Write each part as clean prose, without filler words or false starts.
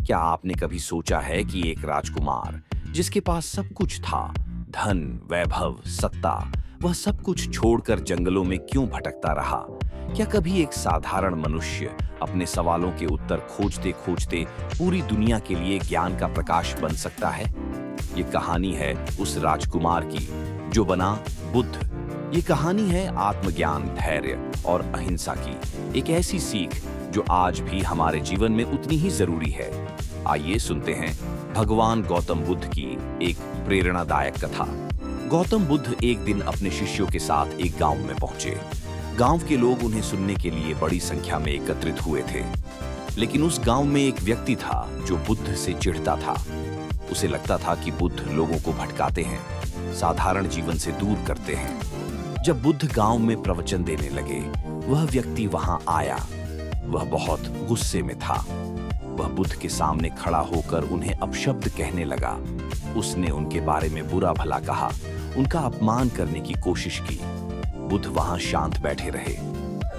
क्या आपने कभी सोचा है कि एक राजकुमार जिसके पास सब कुछ था, धन, वैभव, सत्ता, वह सब कुछ छोड़कर जंगलों में क्यों भटकता रहा? क्या कभी एक साधारण मनुष्य अपने सवालों के उत्तर खोजते खोजते पूरी दुनिया के लिए ज्ञान का प्रकाश बन सकता है? ये कहानी है उस राजकुमार की जो बना बुद्ध। ये कहानी है आत्मज्ञान, धैर्य और अहिंसा की, एक ऐसी सीख जो आज भी हमारे जीवन में उतनी ही जरूरी है। आइए सुनते हैं भगवान गौतम बुद्ध की एक प्रेरणादायक कथा। गौतम बुद्ध एक दिन अपने शिष्यों के साथ एक गांव में पहुंचे। गांव के लोग उन्हें सुनने के लिए बड़ी संख्या में एकत्रित हुए थे। लेकिन उस गांव में एक व्यक्ति था जो बुद्ध से चिढ़ता था। उसे लगता था कि बुद्ध लोगों को भटकाते हैं, साधारण जीवन से दूर करते हैं। जब बुद्ध गांव में प्रवचन देने लगे, वह व्यक्ति वहां आया। वह बहुत गुस्से में था। वह बुद्ध के सामने खड़ा होकर उन्हें अपशब्द कहने लगा। उसने उनके बारे में बुरा भला कहा, उनका अपमान करने की कोशिश की। बुद्ध वहां शांत बैठे रहे।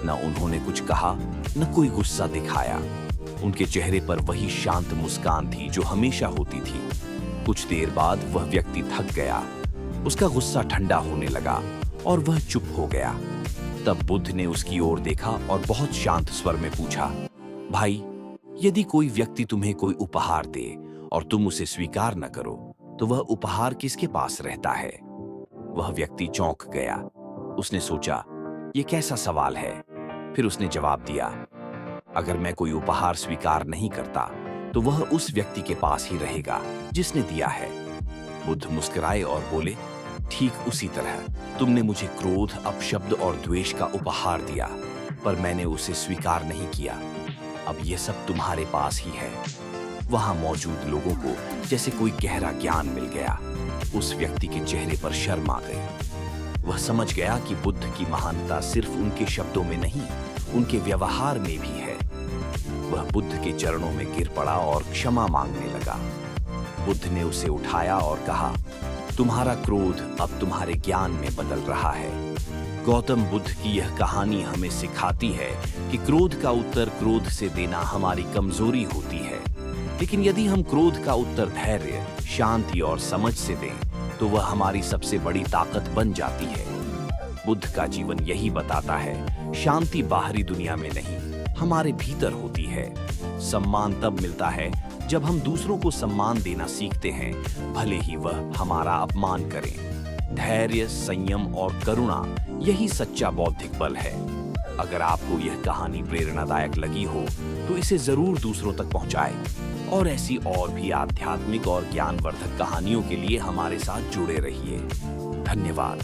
न उन्होंने कुछ कहा, न कोई गुस्सा दिखाया। उनके चेहरे पर वही शांत मुस्कान थी जो हमेशा होती थी। कुछ देर बाद वह व्यक्ति थक गया। उसका गुस्सा ठंडा होने लगा और वह चुप हो गया। तब बुद्ध ने उसकी ओर देखा और बहुत शांत स्वर में पूछा, भाई, यदि कोई व्यक्ति तुम्हें कोई उपहार दे और तुम उसे स्वीकार न करो, तो वह उपहार किसके पास रहता है? वह व्यक्ति चौंक गया। उसने सोचा, ये कैसा सवाल है? फिर उसने जवाब दिया, अगर मैं कोई उपहार स्वीकार नहीं करता, तो वह उस व्यक्ति के पास ही रहेगा जिसने दिया है। बुद्ध मुस्कुराए और बोले, ठीक उसी तरह तुमने मुझे क्रोध, अपशब्द और द्वेष का उपहार दिया, पर मैंने उसे स्वीकार नहीं किया। अब यह सब तुम्हारे पास ही है। वहां मौजूद लोगों को जैसे कोई गहरा ज्ञान मिल गया। उस व्यक्ति के चेहरे पर शर्म आ गई। वह समझ गया कि बुद्ध की महानता सिर्फ उनके शब्दों में नहीं, उनके व्यवहार में भी है। वह बुद्ध के चरणों में गिर पड़ा और क्षमा मांगने लगा। बुद्ध ने उसे उठाया और कहा, तुम्हारा क्रोध अब तुम्हारे ज्ञान में बदल रहा है। गौतम बुद्ध की यह कहानी हमें सिखाती है कि क्रोध का उत्तर क्रोध से देना हमारी कमजोरी होती है। लेकिन यदि हम क्रोध का उत्तर धैर्य, शांति और समझ से दें, तो वह हमारी सबसे बड़ी ताकत बन जाती है। बुद्ध का जीवन यही बताता है, शांति बाहरी दुनिया में नहीं, हमारे भीतर होती है। सम्मान तब मिलता है जब हम दूसरों को सम्मान देना सीखते हैं, भले ही वह हमारा अपमान करें। धैर्य, संयम और करुणा, यही सच्चा बौद्धिक बल है। अगर आपको यह कहानी प्रेरणादायक लगी हो, तो इसे जरूर दूसरों तक पहुंचाएं। और ऐसी और भी आध्यात्मिक और ज्ञानवर्धक कहानियों के लिए हमारे साथ जुड़े रहिए। धन्यवाद।